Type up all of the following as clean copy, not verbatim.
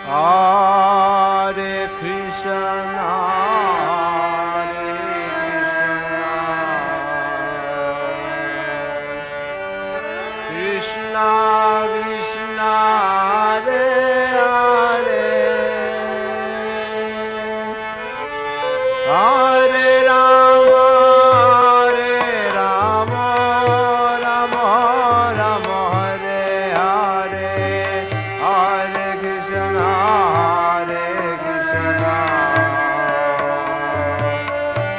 Hare Krishna, Krishna Krishna, Hare Hare, Hare Rama, Rama Rama, Hare Hare, Hare Krishna,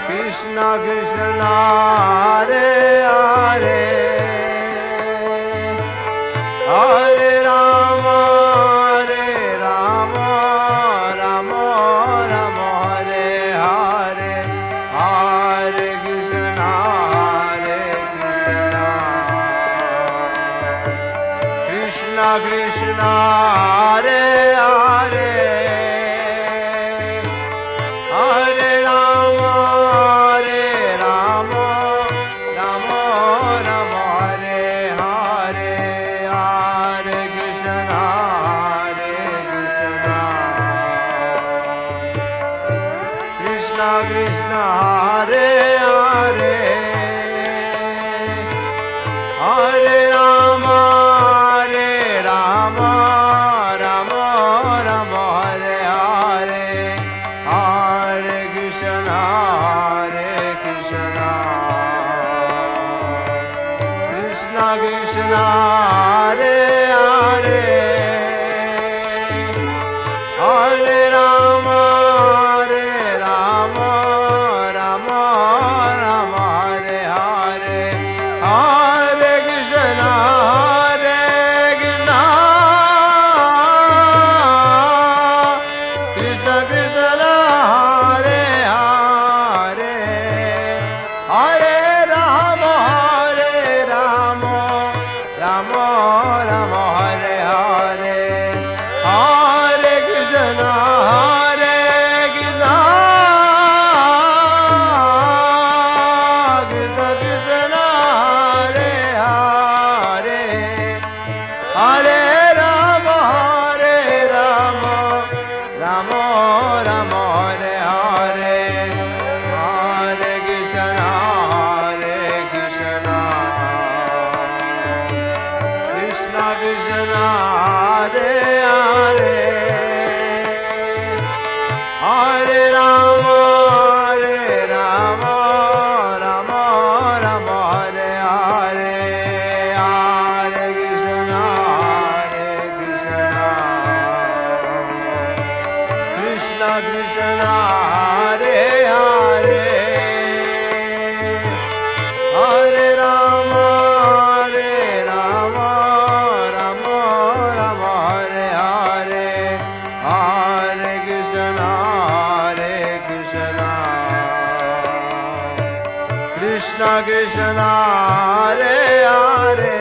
Krishna Krishna, Hare Hare, Hare Rama, Rama Rama, Hare Hare, Hare Krishna, Krishna Krishna, Hare Hare, Hare Rama, Rama Rama, Hare Hare, Hare Krishna, Krishna Krishna, Hare Hare, Hare Rama, Rama Rama, Hare Hare, Hare Krishna, Krishna Krishna, Hare Hare, Hare Rama, Rama Rama, Hare Hare, Hare Krishna, Krishna Krishna, Hare Hare, Hare Rama, Rama Rama, Hare Hare, Hare Krishna, Krishna Krishna, Hare Hare, Hare Rama, Rama Rama, Hare Hare, Hare Krishna, Krishna Krishna, Hare Hare, Hare Rama, Rama Hare Hare, Hare Krishna, Krishna Krishna, Hare Hare, Hare Rama, Rama Hare Hare, Hare Krishna, Krishna Krishna, Hare Hare,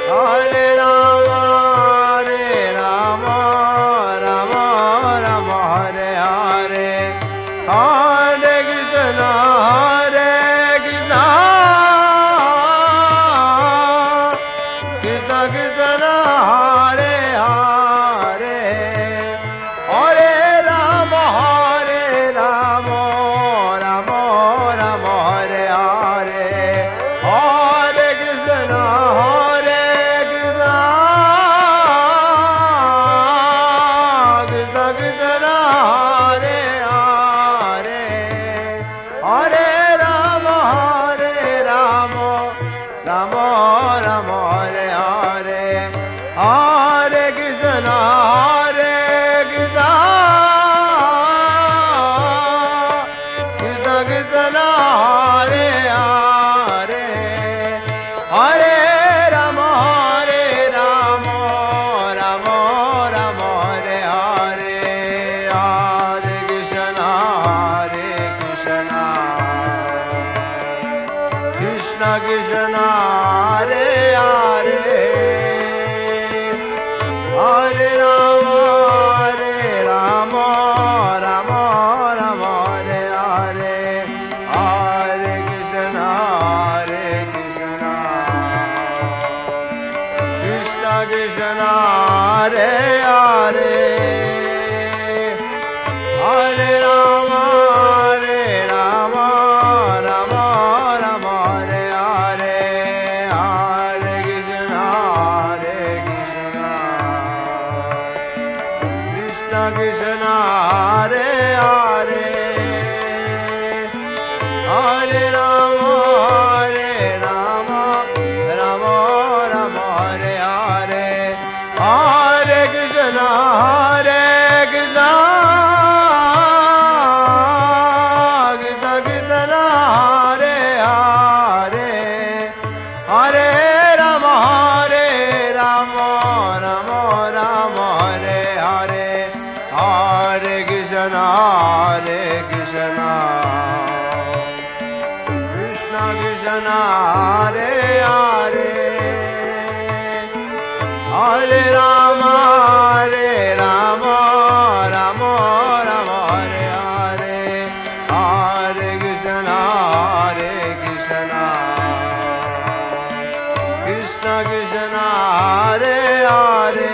Hare Rama, Rama Hare Hare, Hare Krishna, Krishna Krishna, Hare Hare, Hare Rama, Rama Hare Hare, Hare Krishna, Krishna Krishna, Hare Hare, Hare Rama, Rama Hare Hare, Hare Krishna, Krishna Krishna, Hare Hare, Hare Rama, Rama Hare Hare, Hare Krishna, Krishna Krishna, Hare Hare, Hare Rama, Rama Hare Hare, Hare Krishna, Krishna Krishna, Hare Hare Hare Rama Hare Rama Rama Rama Hare Hare Hare Krishna Krishna Krishna Hare Hare Hare Rama Hare Rama Rama Rama Hare Hare Hare Krishna Hare Krishna Krishna Krishna Hare Hare Hare Rama Hare Rama Rama Rama Hare Hare Hare Krishna Krishna Krishna Hare Hare Hare Rama Hare Rama Rama Rama Hare Hare Hare Krishna Krishna Krishna Hare Hare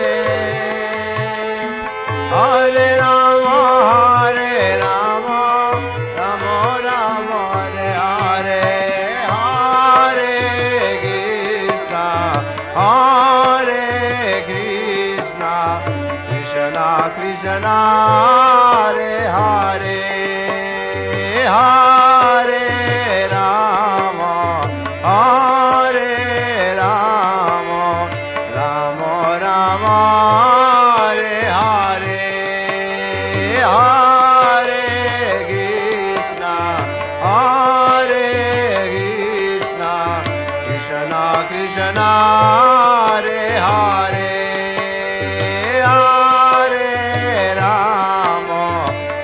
Hare Rama Hare Rama Rama Rama Hare Hare Hare Krishna Krishna Krishna Hare Hare Hare Rama Hare Rama Rama Rama Hare Hare Hare Krishna Krishna Krishna Hare Hare Hare Rama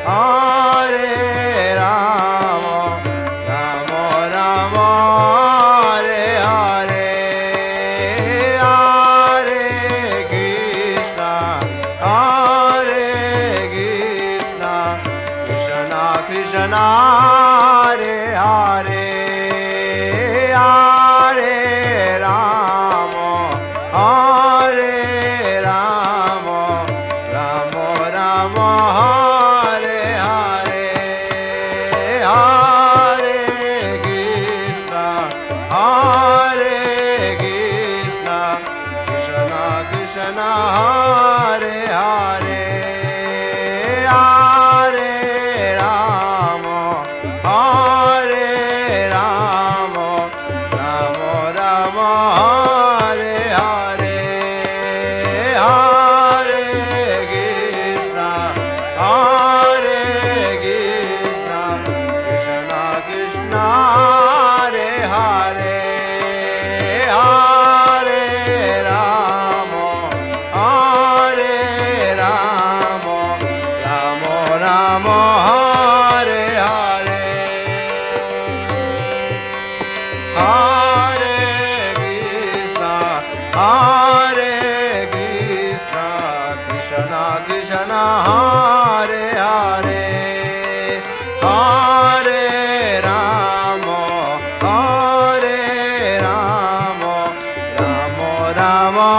Hare Rama Rama Rama Hare Hare Hare Krishna Krishna Krishna Hare Hare Hare Rama Hare Rama Rama Rama Hare Hare Hare Krishna Krishna Krishna Hare Hare Hare Rama Hare Rama Rama Rama Hare Hare Hare Krishna Krishna Krishna Hare Hare Hare Rama Hare Rama Rama Rama Hare Hare Hare Krishna Krishna Krishna Hare Hare Hare Rama Hare Rama Rama Rama